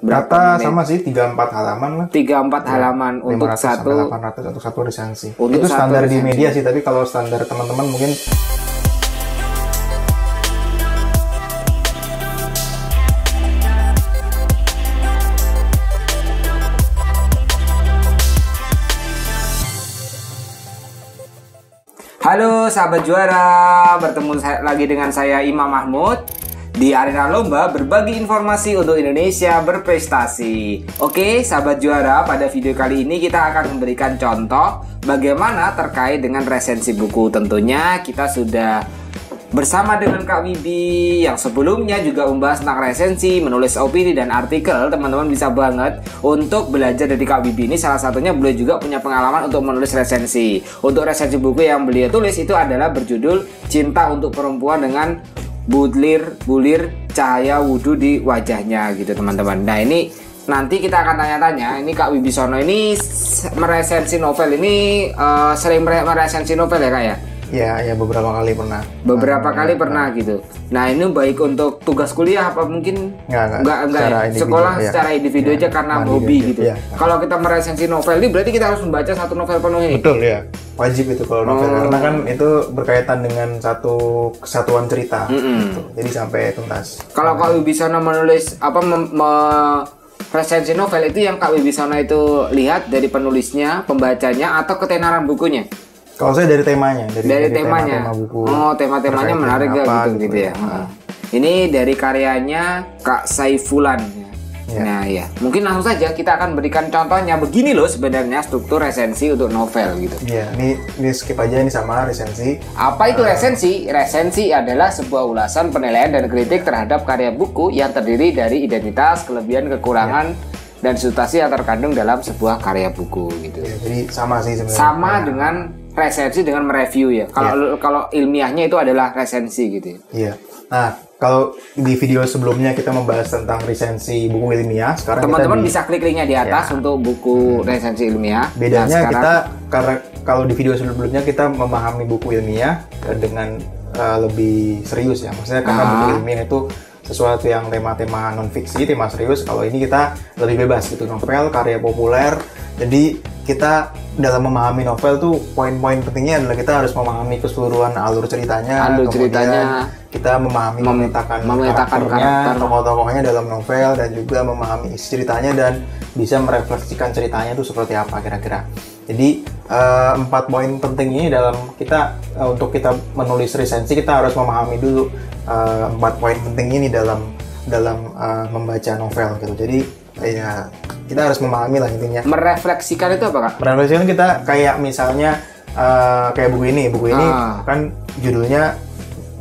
Rata sama sih 3-4 halaman lah. 3-4 halaman untuk 800 untuk satu resensi. Untuk itu standar resensi. di media sih, tapi kalau standar teman-teman mungkin Halo sahabat juara, bertemu lagi dengan saya Imam Mahmud di arena lomba berbagi informasi untuk Indonesia berprestasi. Oke sahabat juara, pada video kali ini kita akan memberikan contoh bagaimana terkait dengan resensi buku. Tentunya kita sudah bersama dengan Kak Wibi yang sebelumnya juga membahas tentang resensi, menulis opini dan artikel. Teman-teman bisa banget untuk belajar dari Kak Wibi ini. Salah satunya beliau juga punya pengalaman untuk menulis resensi. Untuk resensi buku yang beliau tulis itu adalah berjudul Cinta untuk Perempuan dengan bulir cahaya wudhu di wajahnya gitu teman-teman. Nah ini nanti kita akan tanya-tanya. Ini Kak Wibisono ini meresensi novel ini sering meresensi novel ya Kak ya? Ya beberapa kali pernah. Beberapa kali pernah gitu. Nah ini baik untuk tugas kuliah apa mungkin enggak sekolah ya. Secara individu aja karena hobi gitu. Ya. Kalau kita meresensi novel ini berarti kita harus membaca satu novel penuh ini. Betul ya. Wajib itu kalau novel karena kan itu berkaitan dengan satu kesatuan cerita gitu. Jadi sampai tuntas. Kalau Kak Wibisono menulis apa resensi novel itu yang Kak Wibisono itu lihat dari penulisnya, pembacanya atau ketenaran bukunya? Kalau saya dari temanya, dari temanya. Tema buku. Oh, tema-temanya menarik apa, gitu ya. Ini dari karyanya Kak Saifulan. Ya. Nah, ya. Mungkin langsung saja kita akan berikan contohnya. Begini loh sebenarnya struktur resensi untuk novel gitu. Iya, ini skip aja, ini sama resensi. Apa itu resensi? Resensi adalah sebuah ulasan, penilaian dan kritik terhadap karya buku yang terdiri dari identitas, kelebihan, kekurangan dan substansi yang terkandung dalam sebuah karya buku gitu. Ya, jadi sama sih sebenarnya. Sama dengan resensi dengan mereview ya. Kalau ilmiahnya itu adalah resensi gitu. Iya. Nah, kalau di video sebelumnya kita membahas tentang resensi buku ilmiah, sekarang teman-teman bisa klik linknya di atas untuk buku resensi ilmiah. Bedanya sekarang, kita karena kalau di video sebelumnya kita memahami buku ilmiah dengan lebih serius ya. Maksudnya karena buku ilmiah itu sesuatu yang tema-tema non-fiksi, tema serius. Kalau ini kita lebih bebas gitu, novel, karya populer. Jadi kita dalam memahami novel tuh poin-poin pentingnya adalah kita harus memahami keseluruhan alur ceritanya, kita memahami karakternya, tokoh-tokohnya dalam novel, dan juga memahami isi ceritanya dan bisa merefleksikan ceritanya itu seperti apa kira-kira. Jadi 4 poin penting ini dalam kita untuk kita menulis resensi, kita harus memahami dulu 4 poin penting ini dalam membaca novel gitu. Jadi ya kita harus memahami lah intinya. Merefleksikan itu apa Kak? Merefleksikan kita kayak misalnya kayak buku ini kan judulnya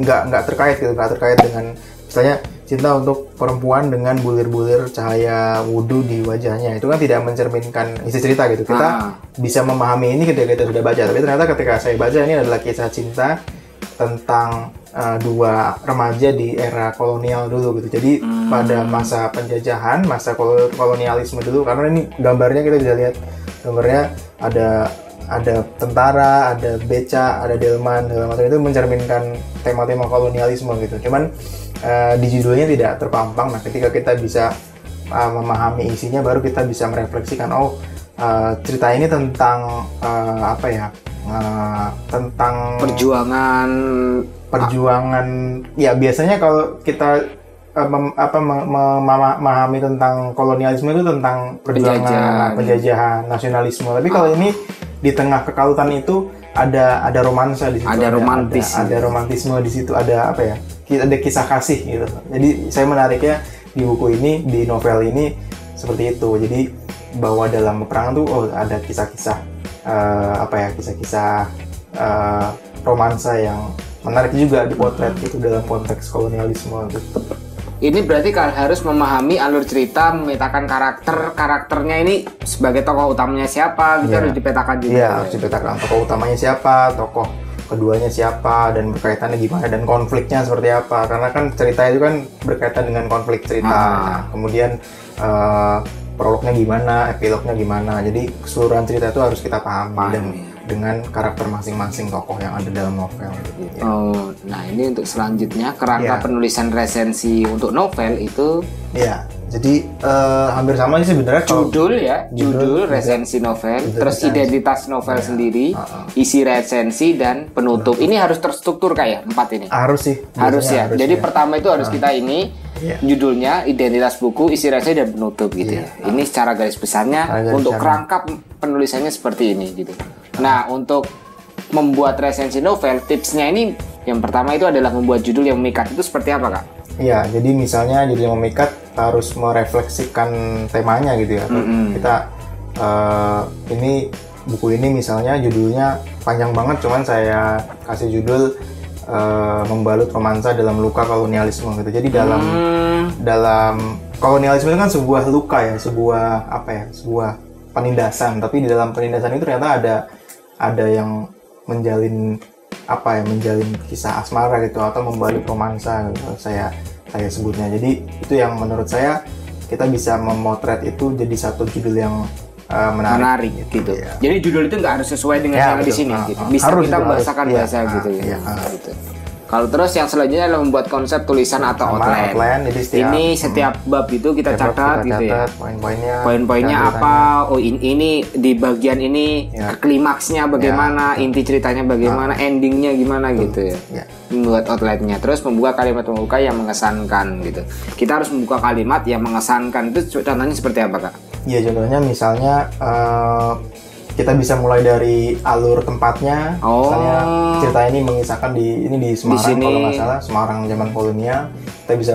nggak terkait gitu, nggak terkait dengan misalnya Cinta untuk Perempuan dengan bulir-bulir cahaya wudhu di wajahnya. Itu kan tidak mencerminkan isi cerita gitu. Kita bisa memahami ini ketika kita sudah baca. Tapi ternyata ketika saya baca ini adalah kisah cinta tentang dua remaja di era kolonial dulu gitu. Jadi pada masa penjajahan, masa kolonialisme dulu, karena ini gambarnya kita bisa lihat gambarnya ada tentara, ada beca, ada delman, segala macam itu mencerminkan tema-tema kolonialisme gitu. Cuman di judulnya tidak terpampang. Nah, ketika kita bisa memahami isinya, baru kita bisa merefleksikan cerita ini tentang tentang perjuangan. Ya biasanya kalau kita memahami tentang kolonialisme itu tentang perjuangan penjajahan, nasionalisme. Tapi kalau ini di tengah kekalutan itu ada romansa di situ, ada romantisme di situ, ada kisah kasih gitu. Jadi saya menariknya di buku ini, di novel ini seperti itu. Jadi bahwa dalam peperangan tuh ada kisah-kisah kisah-kisah romansa yang menarik juga dipotret gitu dalam konteks kolonialisme gitu. Ini berarti kalian harus memahami alur cerita, memetakan karakternya ini sebagai tokoh utamanya siapa, gitu harus dipetakan juga. Iya, harus dipetakan tokoh utamanya siapa, tokoh keduanya siapa, dan berkaitannya gimana, dan konfliknya seperti apa. Karena kan cerita itu kan berkaitan dengan konflik cerita. Kemudian prolognya gimana, epilognya gimana. Jadi keseluruhan cerita itu harus kita pahami dengan karakter masing-masing tokoh yang ada dalam novel. Gitu. Nah ini untuk selanjutnya kerangka penulisan resensi untuk novel itu. Iya, Jadi hampir sama sih sebenarnya. Judul resensi novel, terus identitas novel sendiri, isi resensi dan penutup. Ini harus terstruktur kayak 4 ini. Harus sih. Harus ya. Jadi pertama itu harus kita ini judulnya, identitas buku, isi resensi dan penutup gitu ya. Ini secara garis besarnya untuk kerangka penulisannya seperti ini gitu. Nah, untuk membuat resensi novel, tipsnya ini yang pertama itu adalah membuat judul yang memikat. Itu seperti apa, Kak? Iya, jadi misalnya judul yang memikat harus merefleksikan temanya gitu ya. Kita ini buku ini misalnya judulnya panjang banget, cuman saya kasih judul membalut romansa dalam luka kolonialisme gitu. Jadi dalam kolonialisme itu kan sebuah luka ya, sebuah penindasan. Tapi di dalam penindasan itu ternyata ada yang menjalin kisah asmara gitu, atau membalut romansa gitu, saya sebutnya. Jadi itu yang menurut saya kita bisa memotret itu jadi satu judul yang menarik gitu. Ya. Jadi judul itu nggak harus sesuai dengan yang di sini gitu. Bisa harus, kita membahasakan bahasa gitu ya. Gitu. Kalau terus yang selanjutnya adalah membuat konsep tulisan atau outline. Jadi setiap bab itu kita catat gitu ya. Poin-poinnya apa? Oh ini di bagian ini klimaksnya bagaimana, inti ceritanya bagaimana, endingnya gimana gitu ya. Membuat outline-nya. Terus membuka kalimat pembuka yang mengesankan gitu. Kita harus membuka kalimat yang mengesankan. Itu contohnya seperti apa, Kak? Ya contohnya misalnya kita bisa mulai dari alur tempatnya. Misalnya cerita ini mengisahkan di Semarang, kalau nggak salah Semarang zaman kolonial. Kita bisa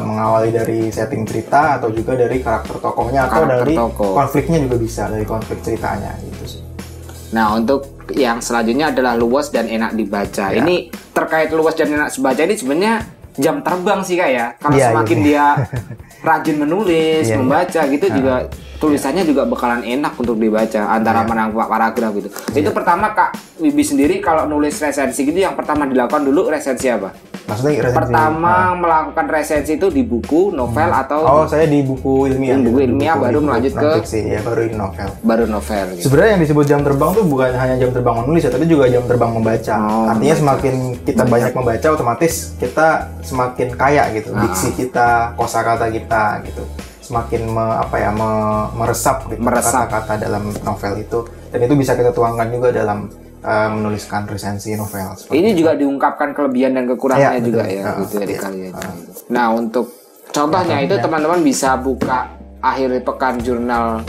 mengawali dari setting cerita, atau juga dari karakter tokohnya, atau dari konfliknya juga bisa, dari konflik ceritanya gitu sih. Nah, untuk yang selanjutnya adalah luas dan enak dibaca. Ini terkait luas dan enak dibaca ini sebenarnya jam terbang sih, Kak ya. Kalau semakin dia rajin menulis, membaca gitu juga tulisannya juga bakalan enak untuk dibaca antara paragraf gitu. Itu pertama Kak Wibi sendiri kalau nulis resensi gitu yang pertama dilakukan dulu resensi apa? Maksudnya resensi pertama melakukan resensi itu di buku, novel atau saya di buku ilmiah. Buku ilmiah baru melanjut ke baru novel. Baru novel. Gitu. Sebenarnya yang disebut jam terbang tuh bukan hanya jam terbang menulis ya, tapi juga jam terbang membaca. Artinya semakin kita banyak membaca, otomatis kita semakin kaya gitu. Diksi kita, kosakata kita gitu. Semakin meresap gitu kata-kata dalam novel itu, dan itu bisa kita tuangkan juga dalam menuliskan resensi novel. Ini juga diungkapkan kelebihan dan kekurangannya juga gitu dari kalian. Nah, untuk contohnya itu teman-teman bisa buka akhir pekan jurnal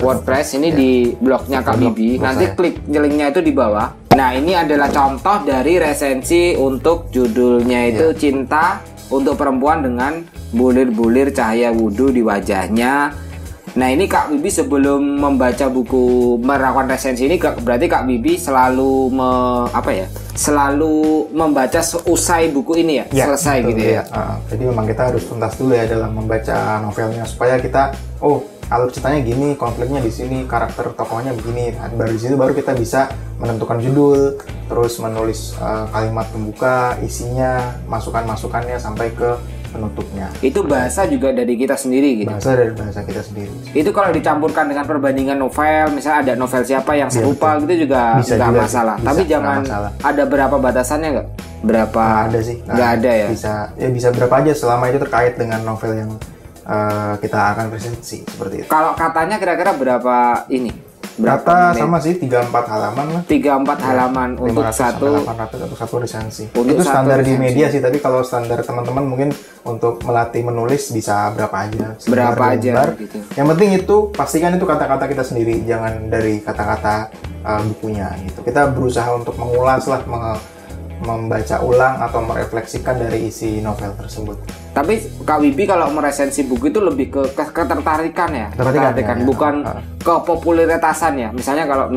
WordPress ini di blognya Kak Bibi. Nanti klik linknya itu di bawah. Nah, ini adalah contoh dari resensi untuk judulnya itu Cinta untuk Perempuan dengan Bulir-bulir Cahaya Wudhu di Wajahnya. Nah, ini Kak Bibi sebelum membaca buku, melakukan resensi ini berarti Kak Bibi selalu selalu membaca seusai buku ini selesai gitu ya. Jadi memang kita harus tuntas dulu ya dalam membaca novelnya, supaya kita alur ceritanya gini, konfliknya di sini, karakter tokohnya begini. Baru di situ baru kita bisa menentukan judul, terus menulis kalimat pembuka, isinya, masukannya sampai ke penutupnya. Itu bahasa juga dari kita sendiri gitu. Bahasa kita sendiri. Itu kalau dicampurkan dengan perbandingan novel, misalnya ada novel siapa yang serupa gitu juga nggak masalah. Tapi jangan ada berapa batasannya nggak? Berapa? Ada sih. Nggak ada ya. Bisa berapa aja selama itu terkait dengan novel yang kita akan resensi seperti itu. Kalau katanya kira-kira berapa ini? Kata sama sih 3-4 halaman lah. 3-4 halaman untuk satu resensi. Itu standar di media sih, tapi kalau standar teman-teman mungkin untuk melatih menulis bisa berapa aja. Berapa aja gitu. Yang penting itu pastikan itu kata-kata kita sendiri, jangan dari kata-kata bukunya gitu. Kita berusaha untuk mengulas lah, membaca ulang atau merefleksikan dari isi novel tersebut. Tapi Kak Wibi kalau meresensi buku itu lebih ke ketertarikan ya, bukan ke popularitassan ya. Misalnya kalau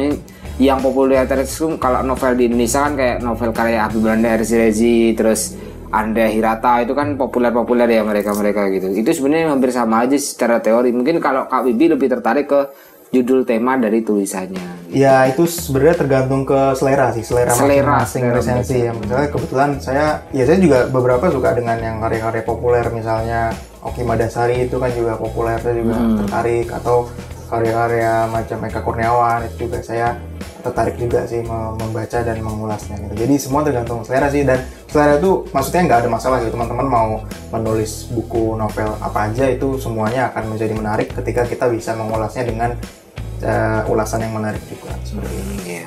yang popularitas itu kalau novel di Indonesia kan kayak novel karya Habib Belanda, Rezi, terus Andrea Hirata, itu kan populer ya mereka gitu. Itu sebenarnya hampir sama aja secara teori. Mungkin kalau Kak Wibi lebih tertarik ke judul tema dari tulisannya. Ya itu sebenarnya tergantung ke selera masing-masing resensi ya. Misalnya kebetulan saya juga beberapa suka dengan yang karya-karya populer, misalnya Oki Madasari itu kan juga populer, saya juga tertarik, atau karya-karya macam Eka Kurniawan itu juga saya tertarik juga sih membaca dan mengulasnya gitu. Jadi semua tergantung selera sih, dan selera itu maksudnya nggak ada masalah sih, teman-teman mau menulis buku novel apa aja itu semuanya akan menjadi menarik ketika kita bisa mengulasnya dengan ulasan yang menarik juga seperti ini.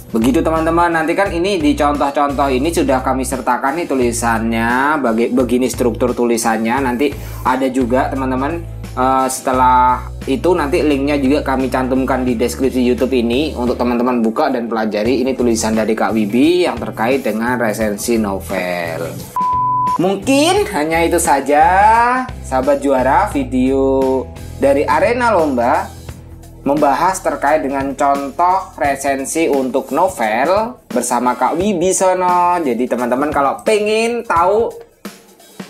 Begitu teman-teman, nanti kan ini di contoh-contoh ini sudah kami sertakan nih tulisannya, begini struktur tulisannya. Nanti ada juga teman-teman, setelah itu nanti linknya juga kami cantumkan di deskripsi YouTube ini untuk teman-teman buka dan pelajari. Ini tulisan dari Kak Wibi yang terkait dengan resensi novel. Mungkin hanya itu saja sahabat juara, video dari Arena Lomba membahas terkait dengan contoh resensi untuk novel bersama Kak Wibisono. Jadi teman-teman kalau pengen tahu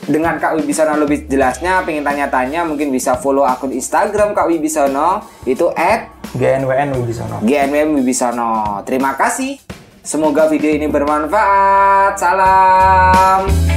dengan Kak Wibisono lebih jelasnya, pengen tanya-tanya, mungkin bisa follow akun Instagram Kak Wibisono, itu @GNWN Wibisono. Terima kasih. Semoga video ini bermanfaat. Salam.